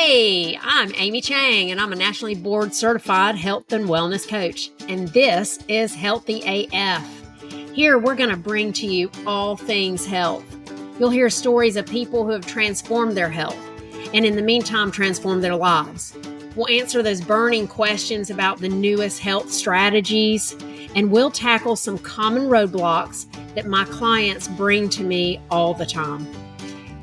Hey, I'm Amy Chang, and I'm a nationally board certified health and wellness coach. And this is Healthy AF. Here, we're going to bring to you all things health. You'll hear stories of people who have transformed their health and in the meantime, transformed their lives. We'll answer those burning questions about the newest health strategies, and we'll tackle some common roadblocks that my clients bring to me all the time.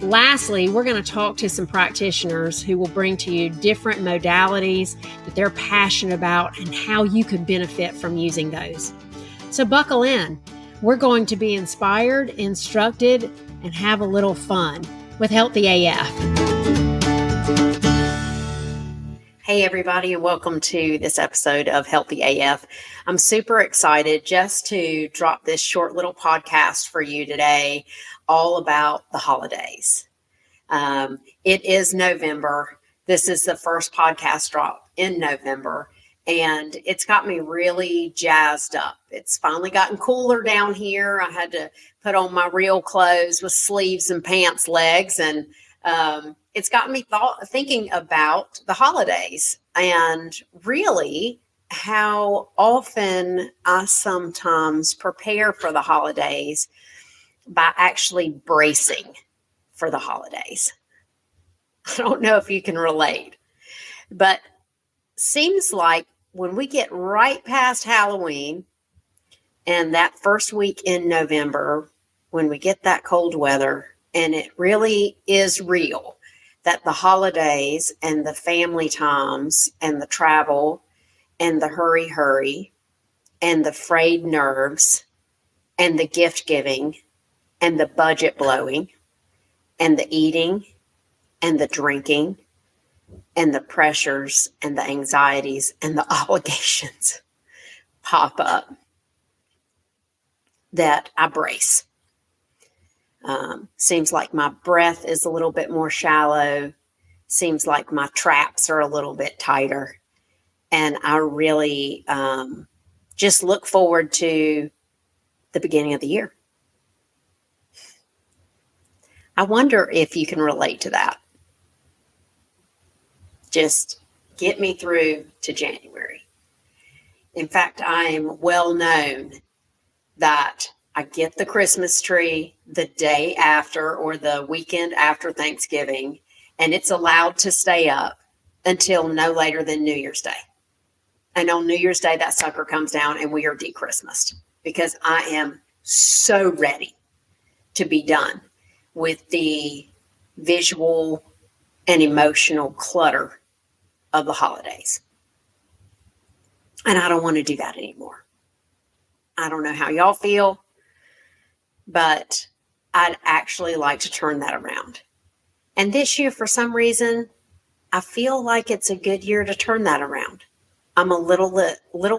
Lastly, we're going to talk to some practitioners who will bring to you different modalities that they're passionate about and how you could benefit from using those. So buckle in. We're going to be inspired, instructed, and have a little fun with Healthy AF. Hey, everybody, and welcome to this episode of Healthy AF. I'm super excited just to drop this short little podcast for you today, all about the holidays. It is November. This is the first podcast drop in November, and it's got me really jazzed up. It's finally gotten cooler down here. I had to put on my real clothes with sleeves and pants legs, and it's got me thinking about the holidays and really how often I sometimes prepare for the holidays by actually bracing for the holidays. I don't know if you can relate, but seems like when we get right past Halloween and that first week in November, when we get that cold weather, and it really is real that the holidays and the family times and the travel and the hurry and the frayed nerves and the gift giving and the budget blowing and the eating and the drinking and the pressures and the anxieties and the obligations pop up that I brace. Seems like my breath is a little bit more shallow. Seems like my traps are a little bit tighter. And I really just look forward to the beginning of the year. I wonder if you can relate to that. Just get me through to January. In fact, I am well known that I get the Christmas tree the day after or the weekend after Thanksgiving, and it's allowed to stay up until no later than New Year's Day. And on New Year's Day, that sucker comes down and we are de-Christmased because I am so ready to be done with the visual and emotional clutter of the holidays. And I don't want to do that anymore. I don't know how y'all feel, but I'd actually like to turn that around. And this year, for some reason, I feel like it's a good year to turn that around. I'm a little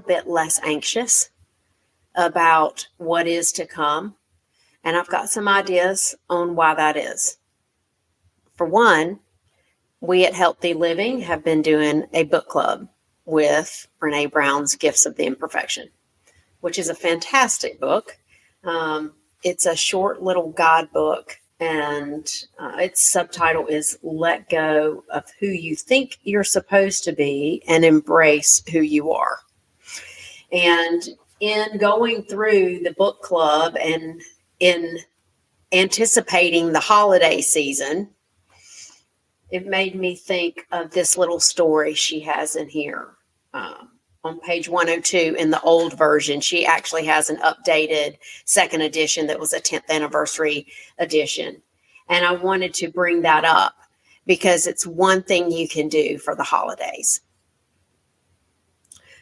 bit less anxious about what is to come. And I've got some ideas on why that is. For one, we at Healthy Living have been doing a book club with Brene Brown's Gifts of the Imperfection, which is a fantastic book. It's a short little guidebook, and its subtitle is Let Go of Who You Think You're Supposed to Be and Embrace Who You Are. And in going through the book club and in anticipating the holiday season, it made me think of this little story she has in here. On page 102 in the old version, she actually has an updated second edition that was a 10th anniversary edition. And I wanted to bring that up because it's one thing you can do for the holidays.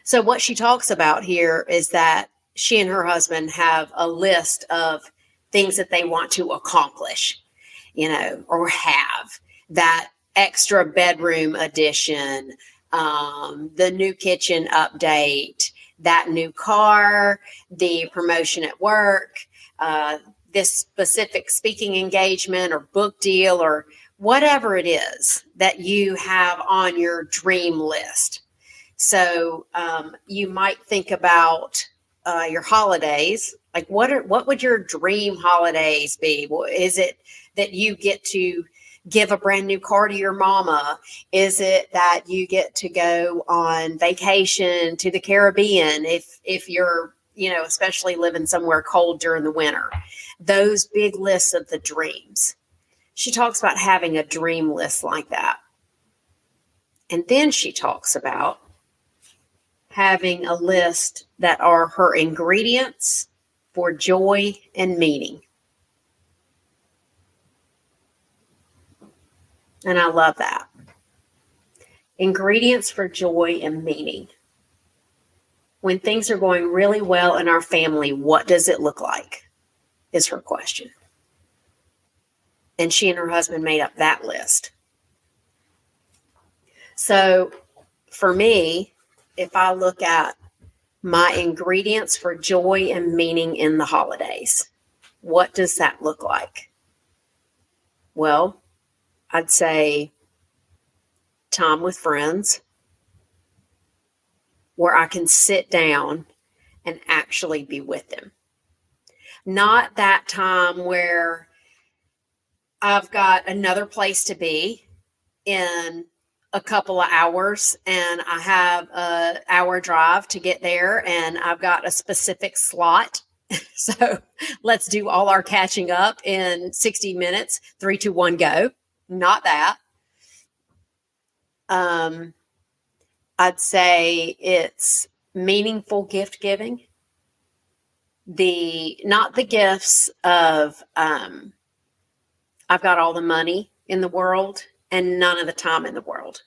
So what she talks about here is that she and her husband have a list of things that they want to accomplish, or have. That extra bedroom addition, the new kitchen update, that new car, the promotion at work, this specific speaking engagement or book deal or whatever it is that you have on your dream list. So you might think about your holidays. Like what would your dream holidays be? Is it that you get to give a brand new car to your mama? Is it that you get to go on vacation to the Caribbean if you're, especially living somewhere cold during the winter? Those big lists of the dreams. She talks about having a dream list like that. And then she talks about having a list that are her ingredients for joy and meaning. And I love that. Ingredients for joy and meaning. When things are going really well in our family, what does it look like? Is her question. And she and her husband made up that list. So for me, if I look at my ingredients for joy and meaning in the holidays, what does that look like? Well, I'd say time with friends where I can sit down and actually be with them. Not that time where I've got another place to be in a couple of hours and I have an hour drive to get there and I've got a specific slot. So let's do all our catching up in 60 minutes, 3, 2, 1, go. Not that. I'd say it's meaningful gift giving. Not the gifts of I've got all the money in the world and none of the time in the world.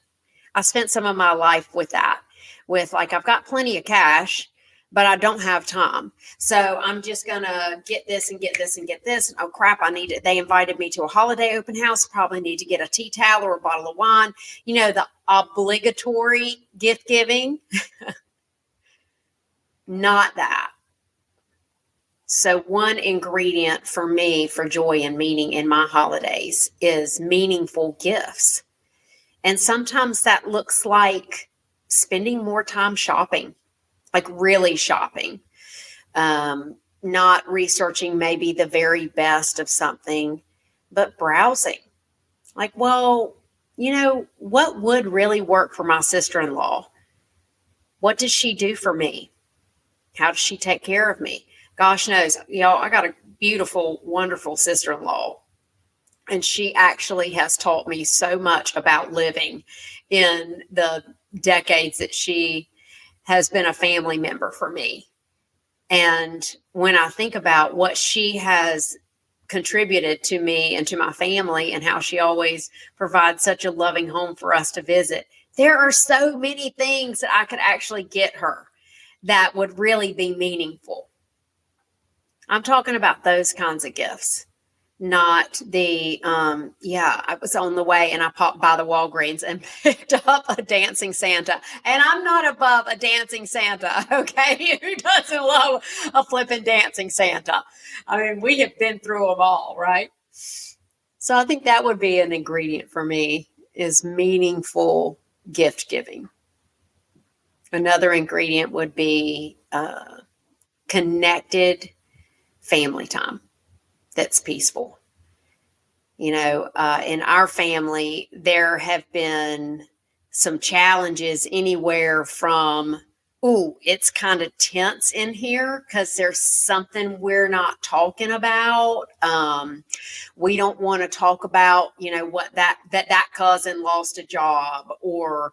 I spent some of my life with that, with like, I've got plenty of cash, but I don't have time. So I'm just going to get this and get this and get this. Oh crap, they invited me to a holiday open house. Probably need to get a tea towel or a bottle of wine. The obligatory gift giving. Not that. So one ingredient for me for joy and meaning in my holidays is meaningful gifts. And sometimes that looks like spending more time shopping, like really shopping, not researching maybe the very best of something, but browsing. Like, well, what would really work for my sister-in-law? What does she do for me? How does she take care of me? Gosh knows, y'all, I got a beautiful, wonderful sister-in-law. And she actually has taught me so much about living in the decades that she has been a family member for me. And when I think about what she has contributed to me and to my family and how she always provides such a loving home for us to visit, there are so many things that I could actually get her that would really be meaningful. I'm talking about those kinds of gifts, not the, I was on the way and I popped by the Walgreens and picked up a dancing Santa. And I'm not above a dancing Santa, okay? Who doesn't love a flipping dancing Santa? I mean, we have been through them all, right? So I think that would be an ingredient for me, is meaningful gift giving. Another ingredient would be connected family time that's peaceful. In our family, there have been some challenges anywhere from, it's kind of tense in here because there's something we're not talking about. We don't want to talk about, what that cousin lost a job, or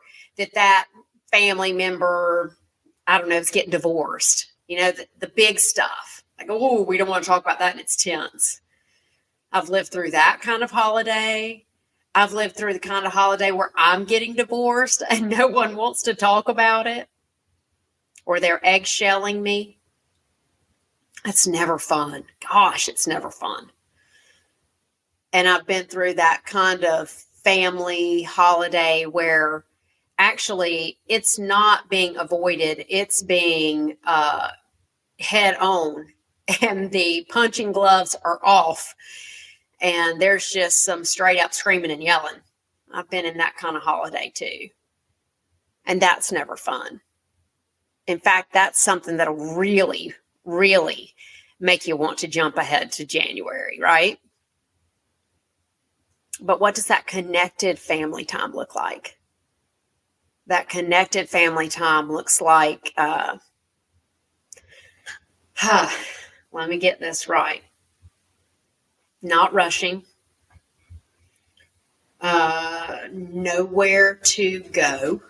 that family member, I don't know, is getting divorced. The big stuff. Like, we don't want to talk about that, and it's tense. I've lived through that kind of holiday. I've lived through the kind of holiday where I'm getting divorced and no one wants to talk about it, or they're eggshelling me. That's never fun. Gosh, it's never fun. And I've been through that kind of family holiday where actually it's not being avoided. It's being head on, and the punching gloves are off. And there's just some straight up screaming and yelling. I've been in that kind of holiday too. And that's never fun. In fact, that's something that'll really, really make you want to jump ahead to January, right? But what does that connected family time look like? That connected family time looks like, let me get this right. Not rushing, nowhere to go,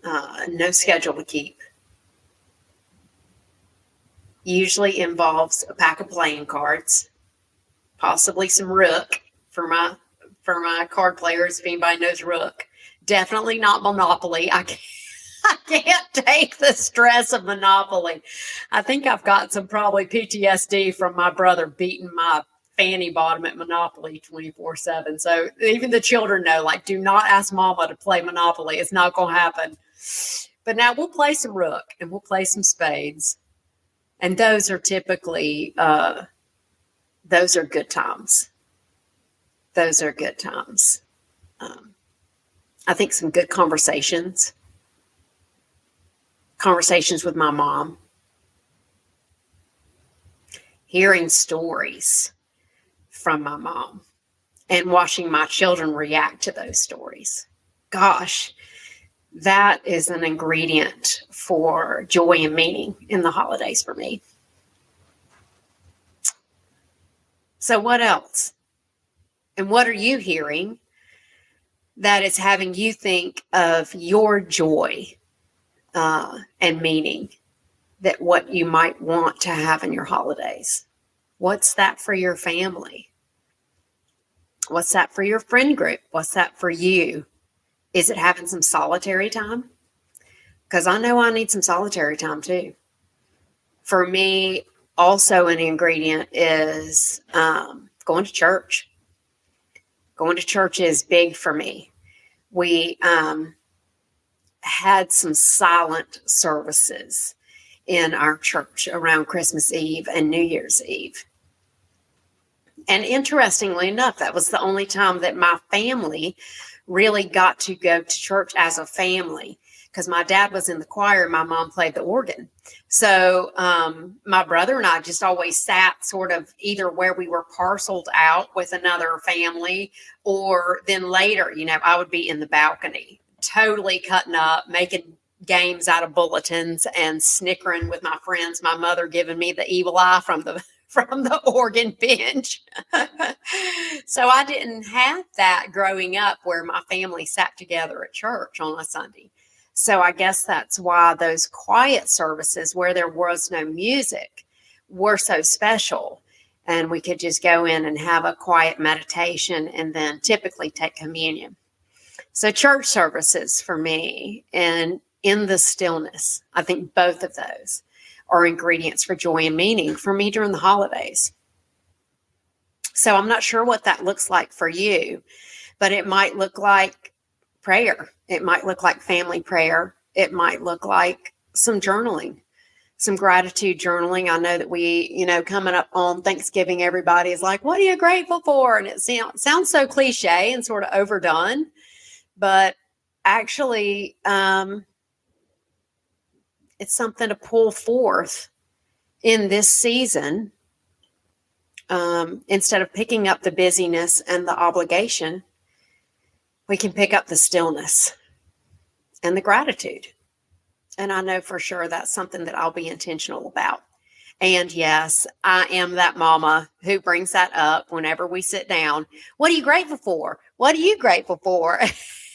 no schedule to keep. Usually involves a pack of playing cards, possibly some Rook for my card players. If anybody knows Rook, definitely not Monopoly. I can't take the stress of Monopoly. I think I've got some probably PTSD from my brother beating my fanny bottom at Monopoly 24/7. So even the children know, like, do not ask Mama to play Monopoly. It's not going to happen. But now we'll play some Rook and we'll play some spades. And those are typically, those are good times. Those are good times. I think some good conversations with my mom, hearing stories from my mom and watching my children react to those stories. Gosh, that is an ingredient for joy and meaning in the holidays for me. So what else? And what are you hearing that is having you think of your joy and meaning, that what you might want to have in your holidays? What's that for your family? What's that for your friend group? What's that for you? Is it having some solitary time? Because I know I need some solitary time too. For me, also an ingredient is going to church. Going to church is big for me. We had some silent services in our church around Christmas Eve and New Year's Eve. And interestingly enough, that was the only time that my family really got to go to church as a family, because my dad was in the choir and my mom played the organ. So my brother and I just always sat sort of either where we were parceled out with another family, or then later, I would be in the balcony, totally cutting up, making games out of bulletins and snickering with my friends, my mother giving me the evil eye from the organ bench. So I didn't have that growing up where my family sat together at church on a Sunday. So I guess that's why those quiet services where there was no music were so special. And we could just go in and have a quiet meditation and then typically take communion. So church services for me, and in the stillness, I think both of those are ingredients for joy and meaning for me during the holidays. So I'm not sure what that looks like for you, but it might look like prayer. It might look like family prayer. It might look like some journaling, some gratitude journaling. I know that we, coming up on Thanksgiving, everybody is like, what are you grateful for? And it sounds so cliche and sort of overdone, but actually, it's something to pull forth in this season. Instead of picking up the busyness and the obligation, we can pick up the stillness and the gratitude. And I know for sure that's something that I'll be intentional about. And yes, I am that mama who brings that up whenever we sit down. What are you grateful for? What are you grateful for?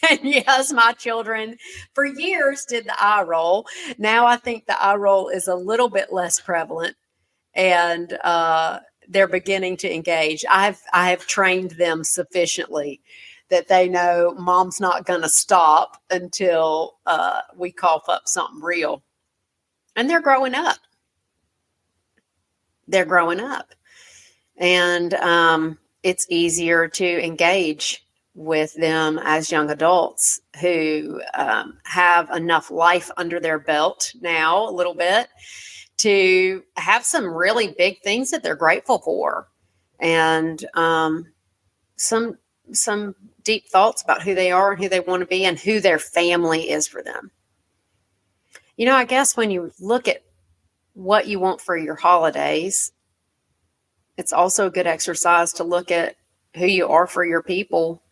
And yes, my children for years did the eye roll. Now I think the eye roll is a little bit less prevalent, and they're beginning to engage. I have trained them sufficiently that they know mom's not going to stop until we cough up something real. And they're growing up. They're growing up. And it's easier to engage with them as young adults who have enough life under their belt now a little bit to have some really big things that they're grateful for, and some deep thoughts about who they are and who they want to be and who their family is for them. I guess when you look at what you want for your holidays, it's also a good exercise to look at who you are for your people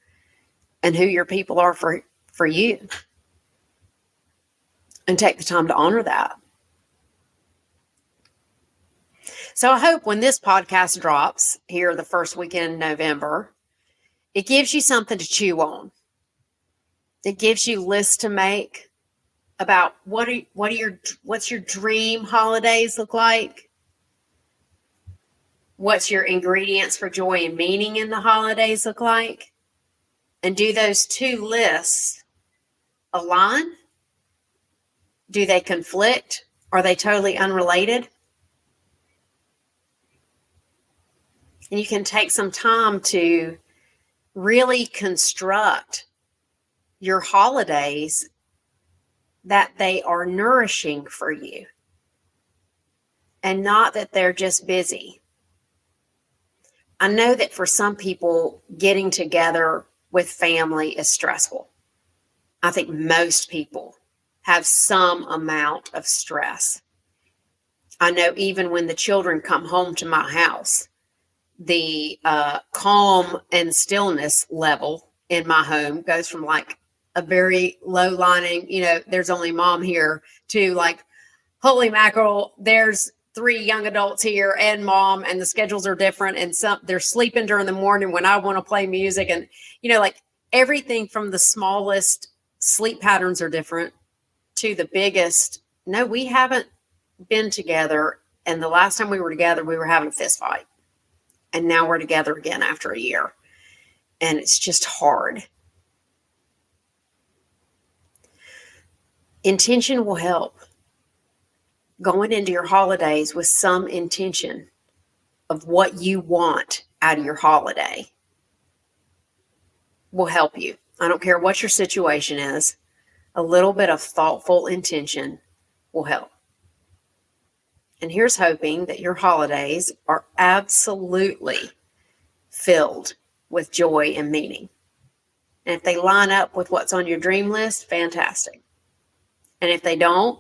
and who your people are for you. And take the time to honor that. So I hope when this podcast drops here the first weekend in November, it gives you something to chew on. It gives you lists to make about what's your dream holidays look like? What's your ingredients for joy and meaning in the holidays look like? And do those two lists align? Do they conflict? Are they totally unrelated? And you can take some time to really construct your holidays that they are nourishing for you and not that they're just busy. I know that for some people, getting together with family is stressful. I think most people have some amount of stress. I know even when the children come home to my house, the calm and stillness level in my home goes from like a very low lining, there's only mom here, to like, holy mackerel, there's 3 young adults here and mom, and the schedules are different, and they're sleeping during the morning when I want to play music, and like everything from the smallest sleep patterns are different to the biggest. No, we haven't been together, and the last time we were together, we were having a fist fight. And now we're together again after a year. And it's just hard. Intention will help. Going into your holidays with some intention of what you want out of your holiday will help you. I don't care what your situation is. A little bit of thoughtful intention will help. And here's hoping that your holidays are absolutely filled with joy and meaning. And if they line up with what's on your dream list, fantastic. And if they don't,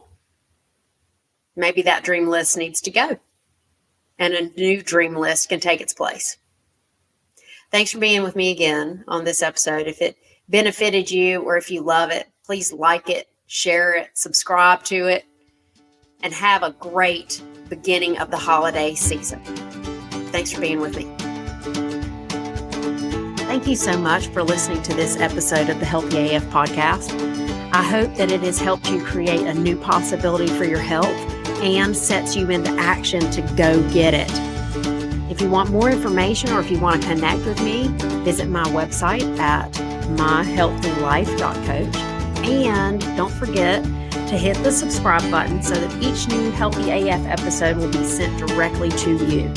maybe that dream list needs to go. And a new dream list can take its place. Thanks for being with me again on this episode. If it benefited you or if you love it, please like it, share it, subscribe to it, and have a great beginning of the holiday season. Thanks for being with me. Thank you so much for listening to this episode of the Healthy AF podcast. I hope that it has helped you create a new possibility for your health and sets you into action to go get it. If you want more information or if you want to connect with me, visit my website at myhealthylife.coach. And don't forget to hit the subscribe button so that each new Healthy AF episode will be sent directly to you.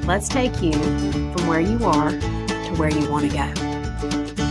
Let's take you from where you are to where you want to go.